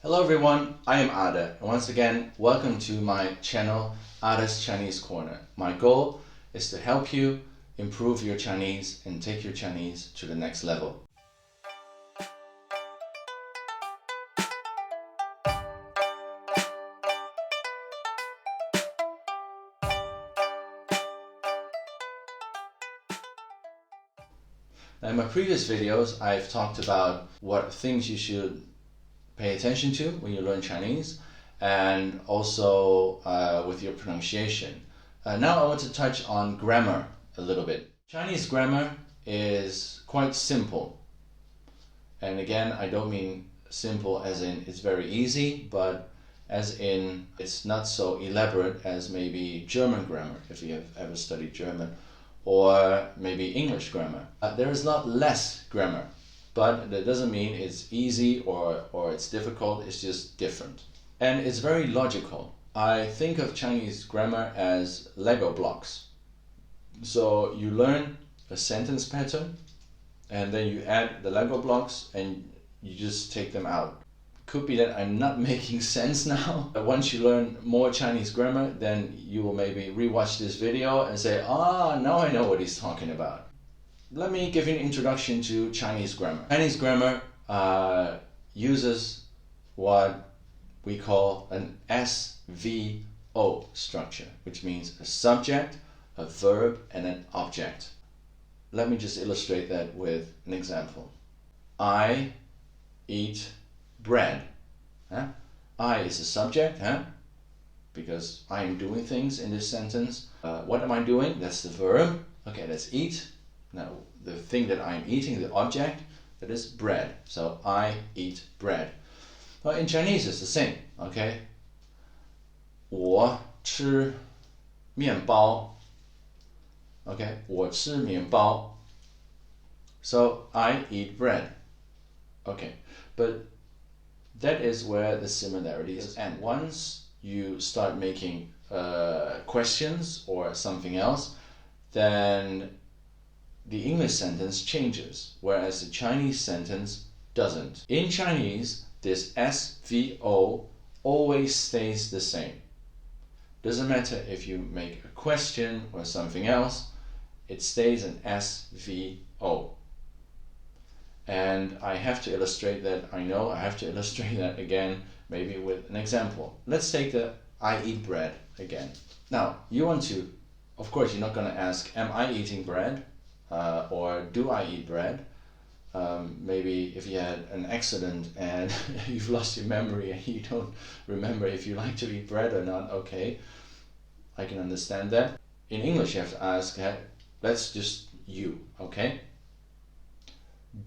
Hello everyone, I am Ada, and once again, welcome to my channel, Ada's Chinese Corner. My goal is to help you improve your Chinese and take your Chinese to the next level. Now, in my previous videos, I've talked about what things you should pay attention to when you learn Chinese, and also with your pronunciation. Now I want to touch on grammar a little bit. Chinese grammar is quite simple. And again, I don't mean simple as in it's very easy, but as in it's not so elaborate as maybe German grammar, if you have ever studied German, or maybe English grammar. There is a lot less grammar. But that doesn't mean it's easy or it's difficult, it's just different. And it's very logical. I think of Chinese grammar as Lego blocks. So you learn a sentence pattern and then you add the Lego blocks and you just take them out. Could be that I'm not making sense now. But once you learn more Chinese grammar, then you will maybe rewatch this video and say, now I know what he's talking about. Let me give you an introduction to Chinese grammar. Chinese grammar uses what we call an SVO structure, which means a subject, a verb, and an object. Let me just illustrate that with an example. I eat bread. I is the subject, because I am doing things in this sentence. What am I doing? That's the verb. Okay, that's eat. Now, the thing that I'm eating, the object, that is bread. So, I eat bread. Well, in Chinese, it's the same, okay? 我吃面包. Okay, 我吃面包. So, I eat bread. Okay, but that is where the similarities end. Once you start making questions or something else, then the English sentence changes, whereas the Chinese sentence doesn't. In Chinese, this SVO always stays the same. Doesn't matter if you make a question or something else, it stays an SVO. And I have to illustrate that, I know I have to illustrate that again, maybe with an example. Let's take the I eat bread again. Now, you want to, of course, you're not going to ask, am I eating bread? Or do I eat bread? Maybe if you had an accident and you've lost your memory and you don't remember if you like to eat bread or not, okay, I can understand that. In English you have to ask, let's just you, okay?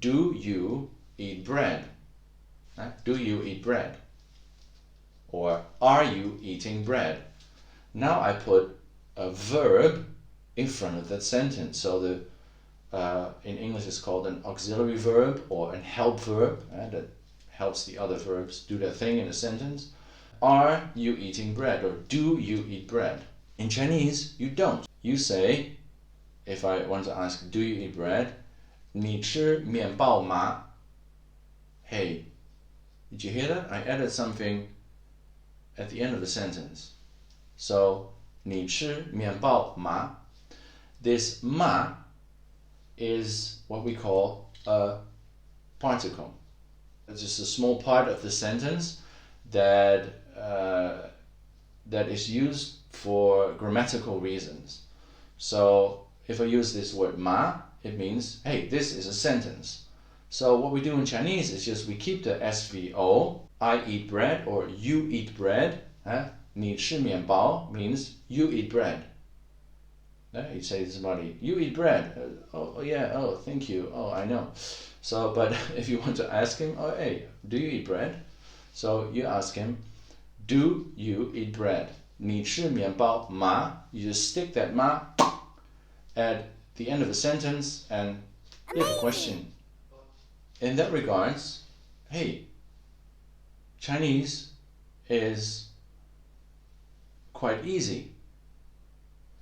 Do you eat bread? Do you eat bread? Or are you eating bread? Now I put a verb in front of that sentence. So the in English it's called an auxiliary verb or an help verb that helps the other verbs do their thing in a sentence. Are you eating bread? Or do you eat bread? In Chinese, you don't. You say, if I want to ask, do you eat bread? 你吃面包吗? Hey, did you hear that? I added something at the end of the sentence. So, 你吃面包吗? This ma is what we call a particle. It's just a small part of the sentence that is used for grammatical reasons. So if I use this word ma, it means, hey, this is a sentence. So what we do in Chinese is just we keep the SVO, I eat bread or you eat bread. 你吃面包 means you eat bread. You say to somebody, you eat bread. Oh yeah, oh thank you, oh I know. So, but if you want to ask him, oh hey, do you eat bread? So you ask him, do you eat bread? 你吃面包吗? You just stick that ma at the end of a sentence and you have a question. In that regards, hey, Chinese is quite easy.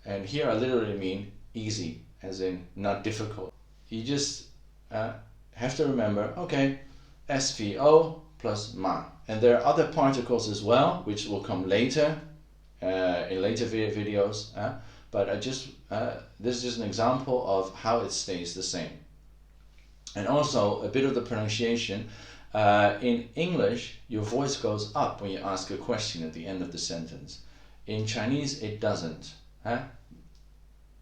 And here I literally mean easy, as in not difficult. You just have to remember, okay, SVO, plus ma. And there are other particles as well, which will come later, in later videos. But this is just an example of how it stays the same. And also a bit of the pronunciation. In English, your voice goes up when you ask a question at the end of the sentence. In Chinese, it doesn't.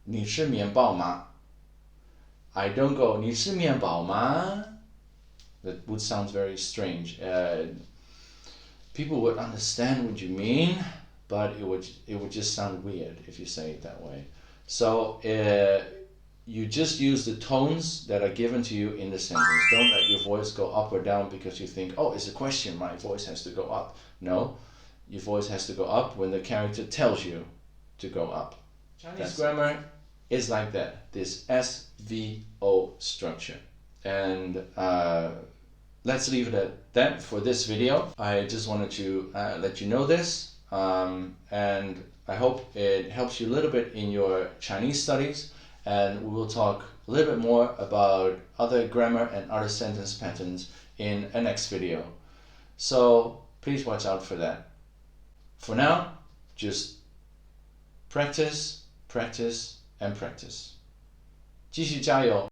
你吃面包吗? I don't go 你吃面包吗? That would sound very strange. People would understand what you mean, but it would just sound weird if you say it that way. So you just use the tones that are given to you in the sentence. Don't let your voice go up or down because you think, oh, it's a question, my voice has to go up. No, your voice has to go up when the character tells you to go up. Chinese grammar is like that, this SVO structure. And let's leave it at that for this video. I just wanted to let you know this, and I hope it helps you a little bit in your Chinese studies, and we will talk a little bit more about other grammar and other sentence patterns in a next video. So please watch out for that. For now, just practice, practice, and practice. 继续加油